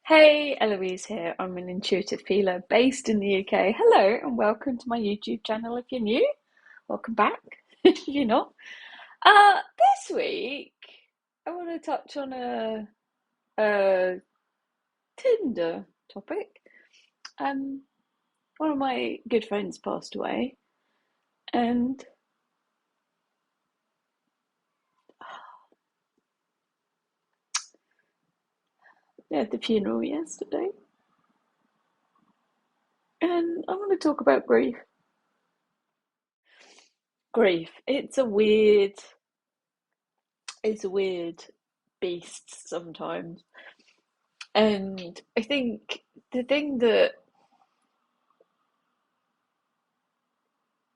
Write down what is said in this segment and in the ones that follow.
Hey, Eloise here. I'm an intuitive healer based in the UK. Hello, and welcome to my YouTube channel. If you're new, welcome back. If you're not, this week I want to touch on a Tinder topic. Um, One of my good friends passed away, and they had the funeral yesterday. And I want to talk about grief. Grief. It's a weird beast sometimes. And I think the thing that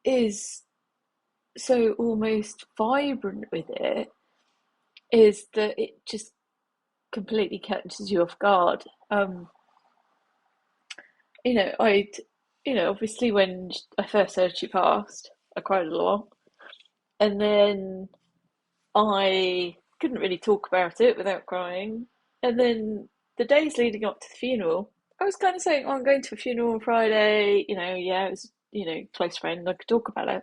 is so almost vibrant with it is that it just completely catches you off guard. I'd, obviously when I first heard she passed, I cried a lot. And then I couldn't really talk about it without crying. And then the days leading up to the funeral, I was kind of saying, oh, I'm going to a funeral on Friday. Yeah, it was, close friend. I could talk about it.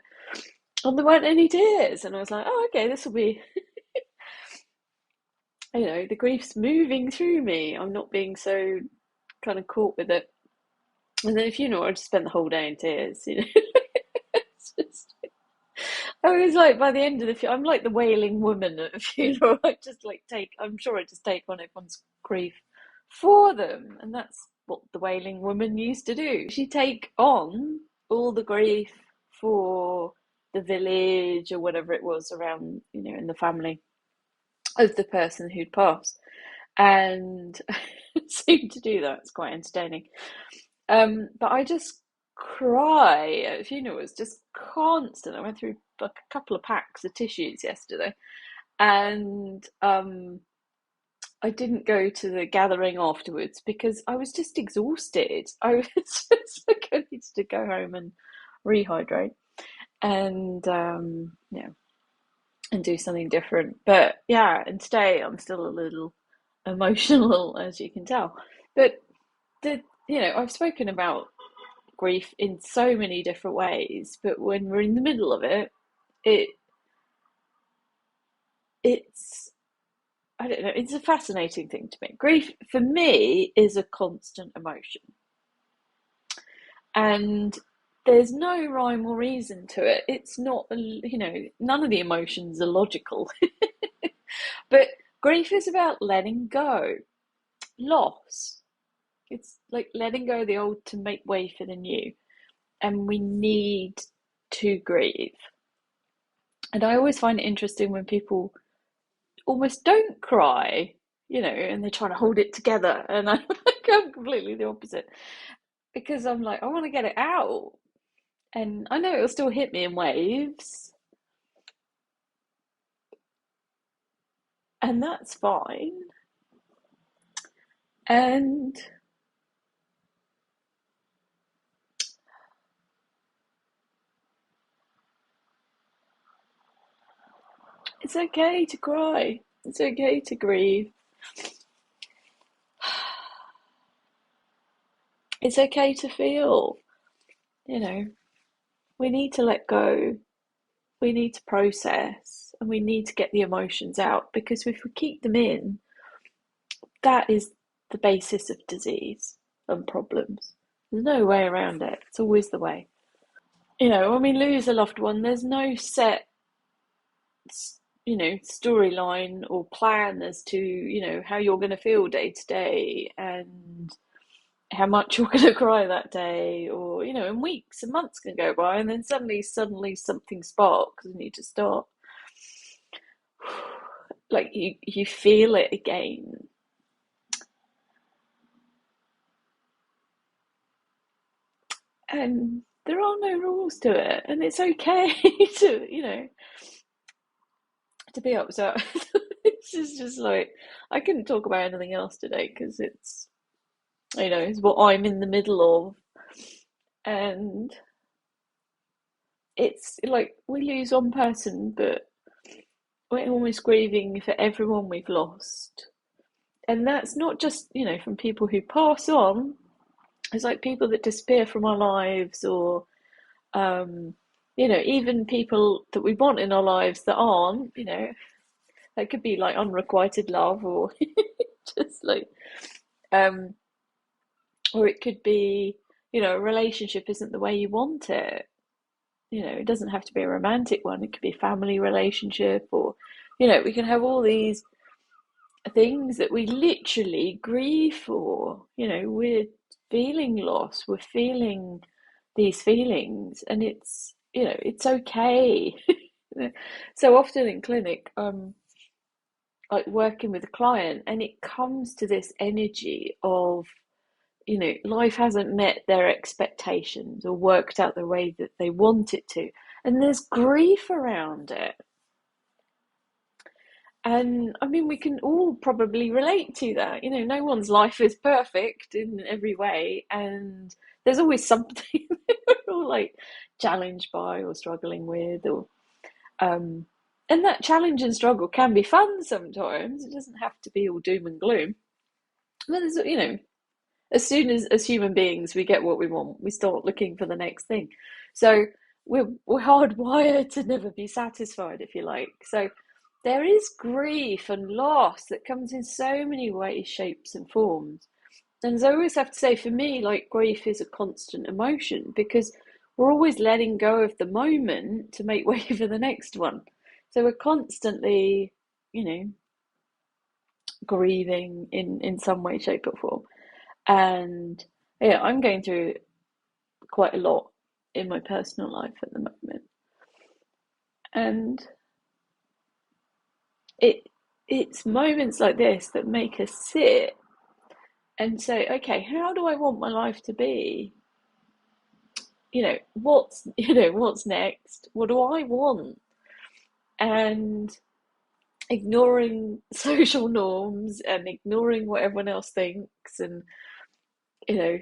And there weren't any tears. And I was like, oh, okay, this will be, the grief's moving through me. I'm not being so kind of caught with it. And then a funeral, I just spent the whole day in tears. It's just, I was like, by the end of the funeral, I'm like the wailing woman at a funeral. I'm sure I just take on everyone's grief for them. And that's what the wailing woman used to do. She'd take on all the grief for the village or whatever it was around, in the family of the person who'd passed. And seemed to do that. It's quite entertaining. But I just cry at funerals, just constant. I went through like a couple of packs of tissues yesterday, and I didn't go to the gathering afterwards because I was just exhausted. I was just like, I needed to go home and rehydrate, and and do something different. But yeah, and today I'm still a little emotional, as you can tell. But the I've spoken about grief in so many different ways, but when we're in the middle of it, it it's I don't know, it's a fascinating thing to me. Grief for me is a constant emotion. And there's no rhyme or reason to it. It's not, none of the emotions are logical. But grief is about letting go, loss. It's like letting go of the old to make way for the new. And we need to grieve. And I always find it interesting when people almost don't cry, and they're trying to hold it together. And I'm like, I'm completely the opposite because I'm like, I want to get it out. And I know it'll still hit me in waves, and that's fine. And it's okay to cry, it's okay to grieve, it's okay to feel. You know, we need to let go, we need to process, and we need to get the emotions out because if we keep them in, that is the basis of disease and problems. There's no way around it. It's always the way. When we lose a loved one, there's no set, storyline or plan as to, how you're going to feel day to day and how much you're going to cry that day. Or, in weeks and months can go by and then suddenly something sparks and you just start, like you feel it again. And there are no rules to it, and it's okay to to be upset. This is just like I couldn't talk about anything else today because it's what I'm in the middle of, and it's like we lose one person, but we're almost grieving for everyone we've lost, And that's not just, from people who pass on. It's like people that disappear from our lives, or um, even people that we want in our lives that aren't. That could be like unrequited love, or just like, um, or it could be, a relationship isn't the way you want it. It doesn't have to be a romantic one. It could be a family relationship, or, we can have all these things that we literally grieve for. We're feeling loss, we're feeling these feelings, and it's okay. So often in clinic, like working with a client, and it comes to this energy of, life hasn't met their expectations or worked out the way that they want it to, and there's grief around it. And I mean, we can all probably relate to that. No one's life is perfect in every way, and there's always something that we're all like challenged by or struggling with, or um, and that challenge and struggle can be fun sometimes. It doesn't have to be all doom and gloom. But there's, as soon as human beings we get what we want, we start looking for the next thing. So we're hardwired to never be satisfied, if you like. So there is grief and loss that comes in so many ways, shapes, and forms. And as I always have to say, for me, like, grief is a constant emotion, because we're always letting go of the moment to make way for the next one. So we're constantly, you know, grieving in some way, shape, or form. And yeah, I'm going through quite a lot in my personal life at the moment. And it it's moments like this that make us sit and say, okay, how do I want my life to be? What's next? What do I want? And ignoring social norms and ignoring what everyone else thinks, and you know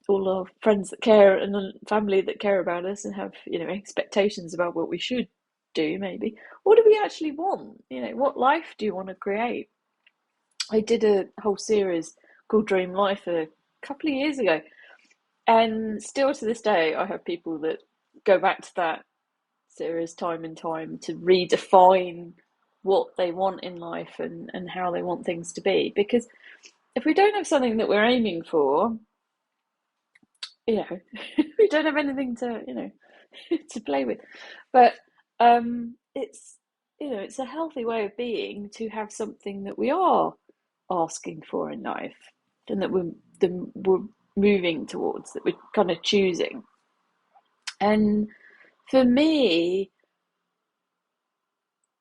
all our friends that care and family that care about us and have expectations about what we should do. Maybe, what do we actually want? What life do you want to create? I did a whole series called Dream Life a couple of years ago, and still to this day I have people that go back to that series time and time to redefine what they want in life, and how they want things to be. Because if we don't have something that we're aiming for, you know, we don't have anything to, to play with. But it's a healthy way of being to have something that we are asking for in life, and that we're moving towards, that we're kind of choosing. And for me,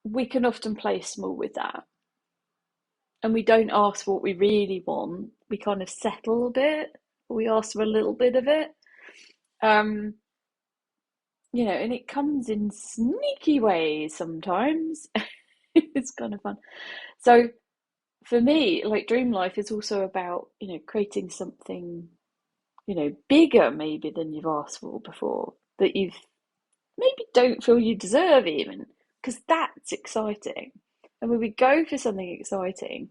we can often play small with that, and we don't ask what we really want. We kind of settle a bit, we ask for a little bit of it. Um, and it comes in sneaky ways sometimes. It's kind of fun. So for me, like, dream life is also about, creating something, bigger maybe than you've asked for before, that you've maybe don't feel you deserve even, because that's exciting. And when we go for something exciting,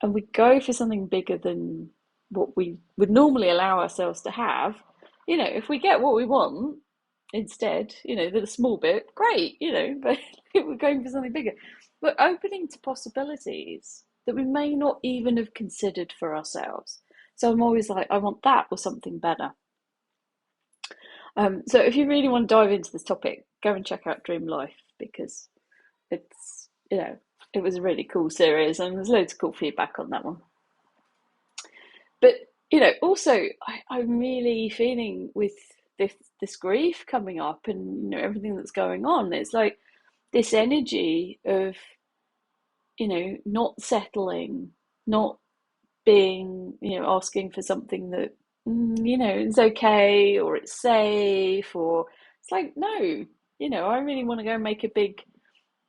and we go for something bigger than what we would normally allow ourselves to have, if we get what we want instead, the small bit, great, but we're going for something bigger. We're opening to possibilities that we may not even have considered for ourselves. So I'm always like, I want that or something better. So if you really want to dive into this topic, go and check out Dream Life, because it's, it was a really cool series, and there's loads of cool feedback on that one. But also, I'm really feeling with this grief coming up, and everything that's going on. It's like this energy of not settling, not being asking for something that is okay, or it's safe, or it's like, no, I really want to go and make a big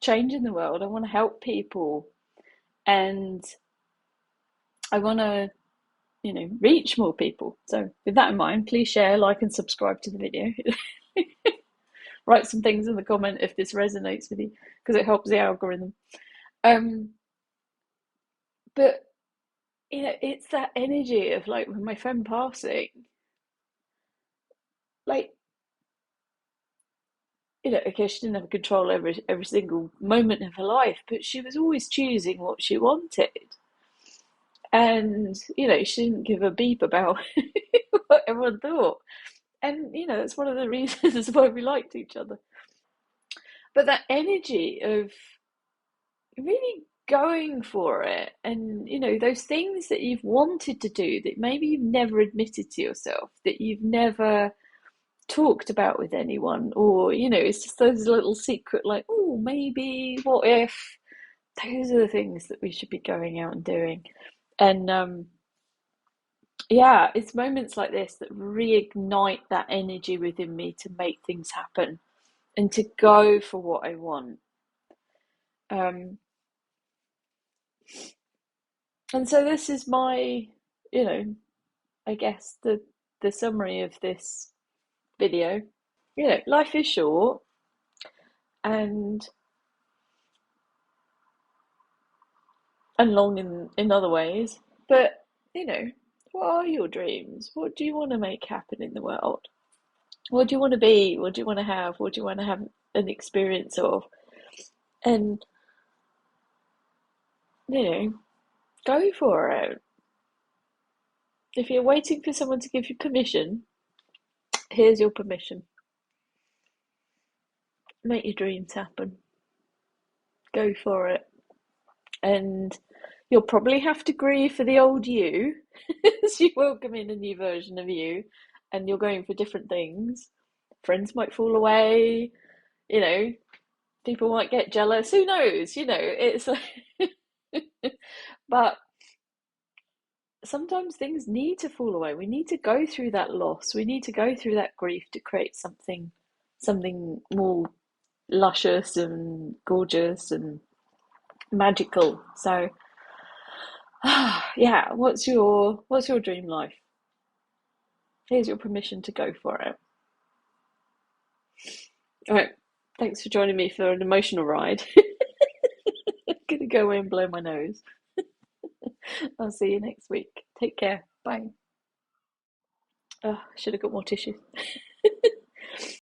change in the world. I want to help people, and I want to reach more people. So with that in mind, please share, like, and subscribe to the video. Write some things in the comment if this resonates with you, because it helps the algorithm. But it's that energy of like with my friend passing, like okay, she didn't have control over every single moment of her life, but she was always choosing what she wanted. And, she didn't give a beep about what everyone thought. And, that's one of the reasons why we liked each other. But that energy of really going for it and, those things that you've wanted to do that maybe you've never admitted to yourself, that you've never talked about with anyone, or, it's just those little secret, like, oh, maybe, what if? Those are the things that we should be going out and doing. And yeah, it's moments like this that reignite that energy within me to make things happen and to go for what I want. Um, and so this is my, you know, I guess the summary of this video. Life is short, and long in other ways, but what are your dreams? What do you want to make happen in the world? What do you want to be? What do you want to have? What do you want to have an experience of? And, you know, go for it. If you're waiting for someone to give you permission, here's your permission. Make your dreams happen. Go for it. And you'll probably have to grieve for the old you as you welcome in a new version of you, and you're going for different things. Friends might fall away, you know, people might get jealous. Who knows? It's like, but sometimes things need to fall away. We need to go through that loss. We need to go through that grief to create something more luscious and gorgeous and magical. So, yeah, what's your dream life? Here's your permission to go for it. All right. Thanks for joining me for an emotional ride. I'm gonna go away and blow my nose. I'll see you next week. Take care. Bye. Oh, should have got more tissue.